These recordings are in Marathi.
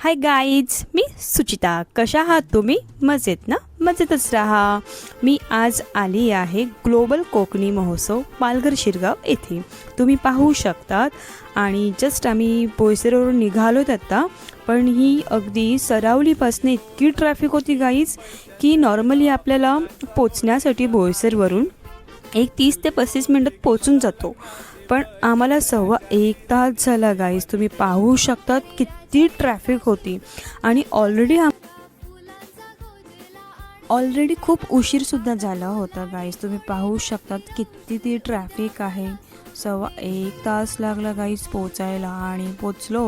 हाय गाईज, मी सुचिता. कशा आहात तुम्ही? मजेत ना? मजेतच राहा. मी आज आली आहे ग्लोबल कोकणी महोत्सव पालघर शिरगाव येथे. तुम्ही पाहू शकतात आणि जस्ट आम्ही बोईसरवरून निघालोत आता. पण ही अगदी सरावलीपासून इतकी ट्रॅफिक होती गाईज की नॉर्मली आपल्याला पोचण्यासाठी बोईसरवरून 30 ते 35 मिनटात पोचून जातो, पण आम्हाला 1.25 तास झाला गाईज. तुम्ही पाहू शकतात किती ट्रॅफिक होती आणि ऑलरेडी खूप उशीरसुद्धा झाला होता गाईज. तुम्ही पाहू शकतात किती ती ट्रॅफिक आहे. 1.25 तास लागला गाईज पोचायला आणि पोचलो.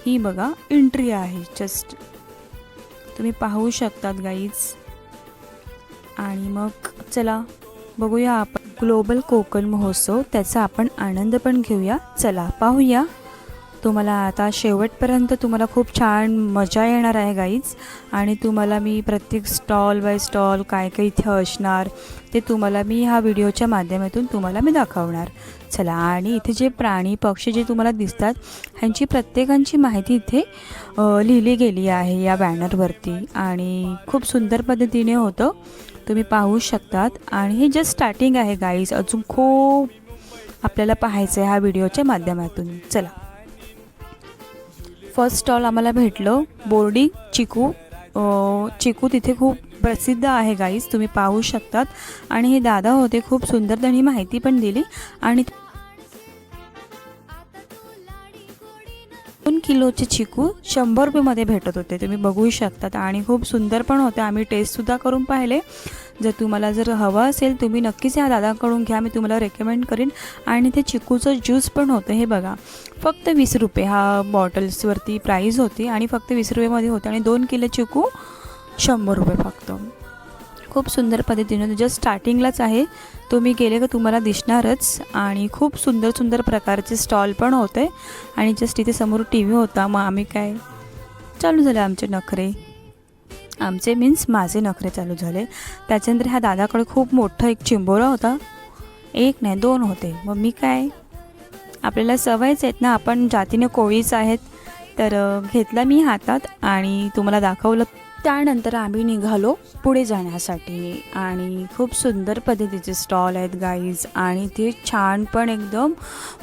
ही बघा एंट्री आहे, जस्ट तुम्ही पाहू शकतात गाईज. आणि मग चला बघूया आपण ग्लोबल कोकण महोत्सव, त्याचा आपण आनंद पण घेऊया. चला पाहूया. तुम्हाला आता शेवटपर्यंत तुम्हाला खूप छान मजा येणार आहे गाईज. आणि तुम्हाला मी प्रत्येक स्टॉल बाय स्टॉल काय काय इथे असणार ते तुम्हाला मी ह्या व्हिडिओच्या माध्यमातून तुम्हाला मी दाखवणार. चला, आणि इथे जे प्राणी पक्षी जे तुम्हाला दिसतात ह्यांची प्रत्येकांची माहिती इथे लिहिली गेली आहे या बॅनरवरती आणि खूप सुंदर पद्धतीने होतं, तुम्ही पाहू शकतात. आणि हे जस्ट स्टार्टिंग आहे गाईज, अजून खूप आपल्याला पाहायचं आहे ह्या व्हिडिओच्या माध्यमातून. चला, फर्स्ट स्टॉल आम्हाला भेटलं बोर्डी चिकू. चिकू तिथे खूप प्रसिद्ध आहे गाईज, तुम्ही पाहू शकतात. आणि हे दादा होते, खूप सुंदर त्यांनी माहिती पण दिली. आणि 2 किलोचे चिकू 100 रुपयेमध्ये भेटत होते, तुम्ही बघू शकतात. आणि खूप सुंदर पण होते, आम्ही टेस्टसुद्धा करून पाहिले. जर हवं असेल तुम्ही नक्कीच या दादाकडून घ्या, मी तुम्हाला रेकमेंड करीन. आणि ते चिकूचं ज्यूस पण होतं, हे बघा फक्त 20 रुपये हा बॉटल्सवरती प्राईज होती आणि फक्त 20 रुपयेमध्ये होतं. आणि 2 किलो चिकू 100 रुपये फक्त. खूप सुंदर पद्धतीने जस्ट स्टार्टिंगलाच आहे, तुम्ही गेले का तुम्हाला दिसणारच. आणि खूप सुंदर सुंदर प्रकारचे स्टॉल पण होते. आणि जस्ट इथे समोर TV होता. मग आम्ही काय चालू झाले आमचे नखरे, आमचे मीन्स माझे नखरे चालू झाले. त्याच्यानंतर ह्या दादाकडे खूप मोठा एक चिंबोरा होता, 1 नाही 2 होते. मग मी काय, आपल्याला सवयच आहेत ना, आपण जातीने कोळीच आहेत, तर घेतला मी हातात आणि तुम्हाला दाखवलं. त्यानंतर आम्ही निघालो पुढे जाण्यासाठी. आणि खूप सुंदर पद्धतीचे स्टॉल आहेत गाईज. आणि ते छान पण एकदम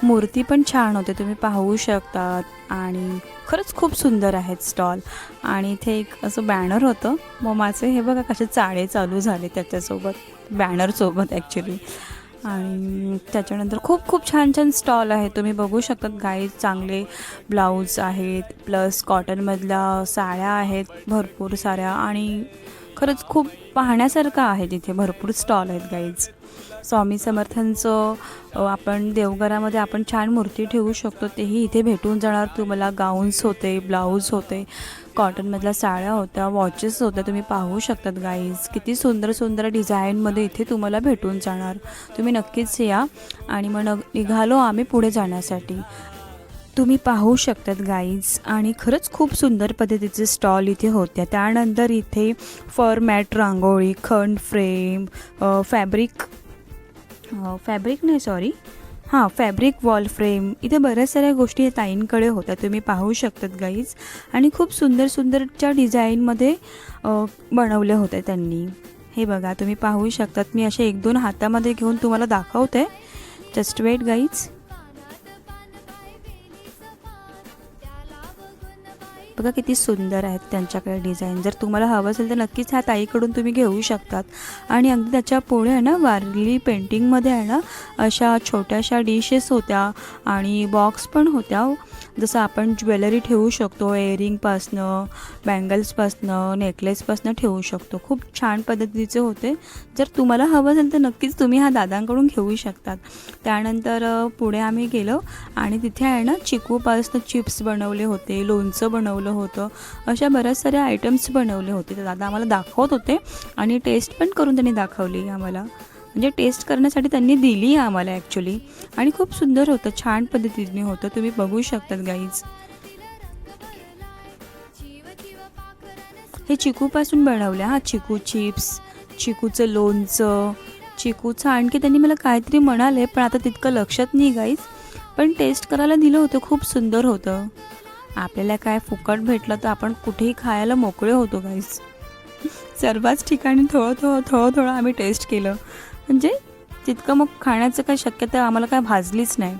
मूर्ती पण छान होते, तुम्ही पाहू शकतात. आणि खरंच खूप सुंदर आहेत स्टॉल. आणि इथे एक असं बॅनर होतं, मग माझे हे बघा कसे चाळे चालू झाले त्याच्यासोबत, बॅनरसोबत ॲक्च्युली. आणि त्याच्यानंतर खूप खूप छान छान स्टॉल आहेत, तुम्ही बघू शकतात गाईज. चांगले ब्लाऊज आहेत, प्लस कॉटनमधल्या साड्या आहेत भरपूर साऱ्या. आणि खरंच खूप पाहण्यासारखं आहे, तिथे भरपूर स्टॉल आहेत गाईज. स्वामी समर्थांचं आपण देवघरामध्ये आपण छान मूर्ती ठेवू शकतो, तेही इथे भेटून जाणार तुम्हाला. गाऊन्स होते, ब्लाऊज होते, कॉटनमधल्या साड्या होत्या, वॉचेस होत्या, तुम्ही पाहू शकतात गाईज. किती सुंदर सुंदर डिझाईनमध्ये इथे तुम्हाला भेटून जाणार, तुम्ही नक्कीच या. आणि मग निघालो आम्ही पुढे जाण्यासाठी, तुम्ही पाहू शकतात गाईज. आणि खरंच खूप सुंदर पद्धतीचे स्टॉल इथे होत्या. त्यानंतर इथे फर मॅट रांगोळी, खंड फ्रेम, फॅब्रिक वॉल फ्रेम, इथे बऱ्याच साऱ्या गोष्टी ताईंकडे होत्या, तुम्ही पाहू शकतात गाईज. आणि खूप सुंदर सुंदरच्या डिझाईनमध्ये बनवले होते त्यांनी, हे बघा तुम्ही पाहू शकतात. मी असे 1-2 हातामध्ये घेऊन तुम्हाला दाखवते, जस्ट वेट गाईज. बघा किती सुंदर आहेत त्यांच्याकडे डिझाईन. जर तुम्हाला हवं असेल तर नक्कीच ह्या ताईकडून तुम्ही घेऊ शकतात. आणि अगदी त्याच्या पुढे आहे ना, वारली पेंटिंगमध्ये आहे ना, अशा छोट्याशा डिशेस होत्या आणि बॉक्स पण होत्या, जसं आपण ज्वेलरी ठेवू शकतो, इयरिंगपासनं, बँगल्सपासनं, नेकलेसपासनं ठेवू शकतो. खूप छान पद्धतीचे होते. जर तुम्हाला हवं असेल तर नक्कीच तुम्ही ह्या दादांकडून घेऊ शकतात. त्यानंतर पुढे आम्ही गेलो आणि तिथे आहे ना, चिकूपासनं चिप्स बनवले होते, लोणचं बनवलं होतं, अशा बऱ्याच साऱ्या आयटम्स बनवले होते. तर दादा आम्हाला दाखवत होते आणि टेस्ट पण करून त्यांनी दाखवली आम्हाला, म्हणजे टेस्ट करण्यासाठी त्यांनी दिली आम्हाला ॲक्च्युली. आणि खूप सुंदर होतं, छान पद्धतीने होतं, तुम्ही बघू शकतात गाईज. हे चिकूपासून बनवलं, हा चिकू चिप्स, चिकूचं लोणचं, चिकूचं आणखी त्यांनी मला काहीतरी म्हणाले, पण आता तितकं लक्षात नाही गाईज. पण टेस्ट करायला दिलं होतं, खूप सुंदर होतं. आपल्याला काय फुकट भेटलं तर आपण कुठेही खायला मोकळे होतो गाईस. सर्वच ठिकाणी थोडं आम्ही टेस्ट केलं, म्हणजे तितकं मग खाण्याचं काही शक्यता आम्हाला काय भाजलीच नाही.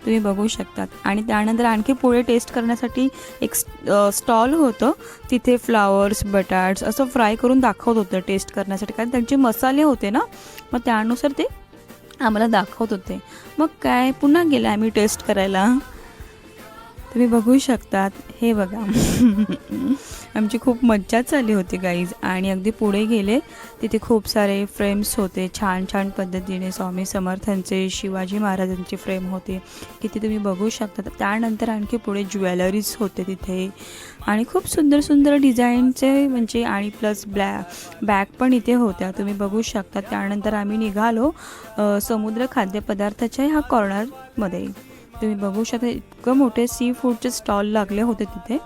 तुम्ही बघू शकतात. आणि त्यानंतर आणखी पुढे टेस्ट करण्यासाठी एक स्टॉल होतं. तिथे फ्लावर्स, बटाट्स असं फ्राय करून दाखवत होतं टेस्ट करण्यासाठी, कारण त्यांचे मसाले होते ना, मग त्यानुसार ते आम्हाला दाखवत होते. मग काय पुन्हा गेले आम्ही टेस्ट करायला. तुम्ही बघू शकतात. हे बघा आमची खूप मज्जाच झाली होती गाईज. आणि अगदी पुढे गेले, तिथे खूप सारे फ्रेम्स होते छान छान पद्धतीने. स्वामी समर्थांचे, शिवाजी महाराजांचे फ्रेम होते किती तुम्ही बघू शकता. त्यानंतर आणखी पुढे ज्वेलरीज होते तिथे, आणि खूप सुंदर सुंदर डिझाईनचे म्हणजे, आणि प्लस बॅग पण इथे होत्या तुम्ही बघू शकता. त्यानंतर आम्ही निघालो समुद्र खाद्यपदार्थाच्या ह्या कॉर्नरमध्ये. तुम्ही बघू शकता इतकं मोठे सी फूडचे स्टॉल लागले होते तिथे.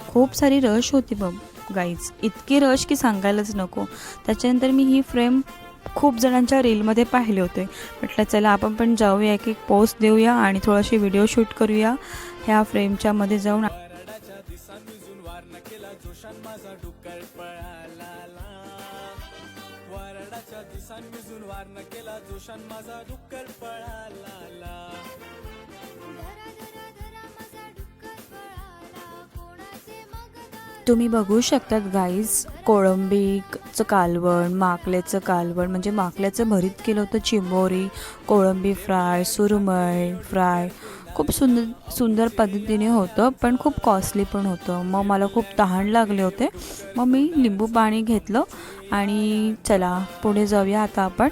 खूप सारी रश होती बघ गाईज, इतकी रश की सांगायलाच नको. त्याच्यानंतर मी ही फ्रेम खूप जणांच्या रीलमध्ये पाहिले होते. म्हटलं चला आपण पण जाऊया, एक पोस्ट देऊया आणि थोडीशी व्हिडिओ शूट करूया ह्या फ्रेमच्या मध्ये जाऊन. तुम्ही बघू शकतात गाईज, कोळंबीचं कालवण, माकल्याचं कालवण म्हणजे माकल्याचं भरीत केलं होतं, चिंबोरी, कोळंबी फ्राय, सुरमई फ्राय. खूप सुंदर पद्धतीने होतं, पण खूप कॉस्टली पण होतं. मग मला खूप तहान लागले होते, मग मी लिंबू पाणी घेतलं आणि चला पुढे जाऊया आता आपण.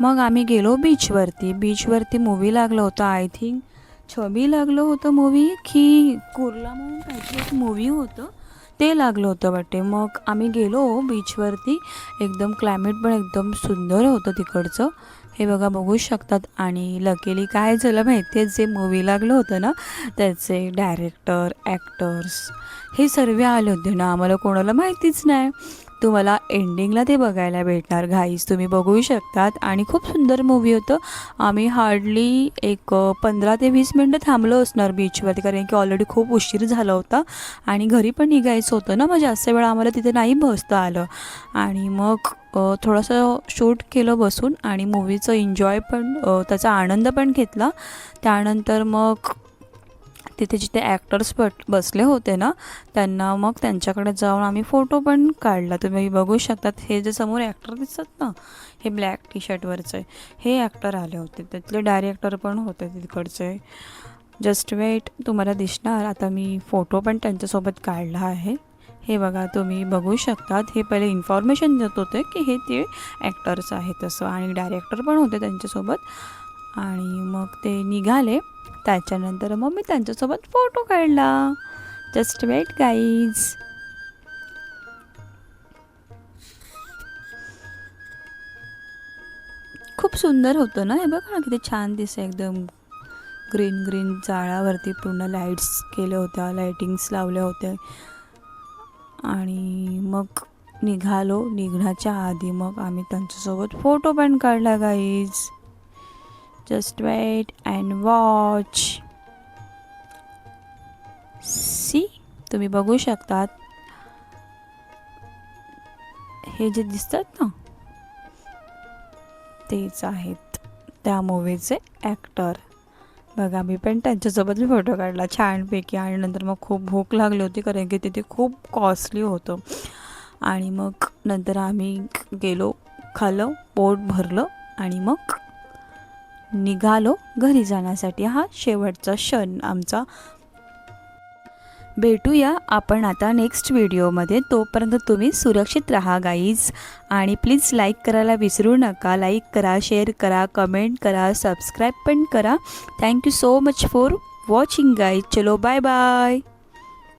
मग आम्ही गेलो बीचवरती मूवी लागलं होतं. आय थिंक छबी लागलं होतं मूवी, की कुर्ला म्हणून काहीतरी एक मूवी होतं ते लागलं होतं वाटते. मग आम्ही गेलो बीचवरती. एकदम क्लायमेट पण एकदम सुंदर होतं तिकडचं. हे बघू शकतात. आणि लकीली काय झालं माहिती आहे, जे मूवी लागलं होतं ना त्याचे डायरेक्टर, ॲक्टर्स हे सर्व आले होते ना, आम्हाला कोणाला माहितीच नाही. तुम्हाला एंडिंगला ते बघायला भेटणार गाईज, तुम्ही बघू शकतात. आणि खूप सुंदर मूवी होतं. आम्ही हार्डली एक 15 ते 20 मिनटं थांबलो असणार बीचवरती, कारण की ऑलरेडी खूप उशीर झाला होता आणि घरी पण निघायचं होतं ना, म्हणजे जास्त वेळा आम्हाला तिथे नाही बसता आलं. आणि मग थोडंसं शूट केलं बसून, आणि मूवीचं एन्जॉय पण, त्याचा आनंद पण घेतला. त्यानंतर मग तिथे जिथे ॲक्टर्स बसले होते ना, त्यांना मग त्यांच्याकडे जाऊन आम्ही फोटो पण काढला. तुम्ही बघू शकतात. हे जे समोर ॲक्टर दिसतात ना, हे ब्लॅक टी शर्टवरचे हे ॲक्टर आले होते, त्यातले डायरेक्टर पण होते तिकडचे. जस्ट वेट, तुम्हाला दिसणार आता. मी फोटो पण त्यांच्यासोबत काढला आहे. हे बघा, तुम्ही बघू शकतात. हे पहिले इन्फॉर्मेशन देत होते की हे ते ॲक्टर्स आहेत तसं, आणि डायरेक्टर पण होते त्यांच्यासोबत. आणि मग ते निघाले. त्याच्यानंतर मग मी त्यांच्यासोबत फोटो काढला. Just wait guys. खूप सुंदर होतं ना हे, बघा ना किती छान दिसतं. एकदम ग्रीन जाळावरती पूर्ण लाईट्स केल्या होत्या, लाईटिंग्स लावल्या होत्या. आणि मग निघालो. निघण्याच्या आधी मग आम्ही त्यांच्यासोबत फोटो पण काढला guys. Just wait and watch. See, तुम्ही बघू शकतात. हे जे दिसतात ना, तेच आहेत त्या मूवीचे ॲक्टर. बघा, मी पण त्यांच्यासोबत फोटो काढला छानपैकी. आणि नंतर मग खूप भूक लागली होती, कारण की तिथे खूप कॉस्टली होतं. आणि मग नंतर आम्ही गेलो, खाल्लं, पोट भरलं आणि मग निघालो घरी जाण्यासाठी. हा शेवटचा क्षण आमचा. भेटूया आपण आता नेक्स्ट व्हिडिओमध्ये. तोपर्यंत तुम्ही सुरक्षित राहा गाईज. आणि प्लीज लाईक करायला विसरू नका. लाईक करा, शेअर करा, कमेंट करा, सबस्क्राईब पण करा. Thank you so much for watching guys. चलो बाय बाय.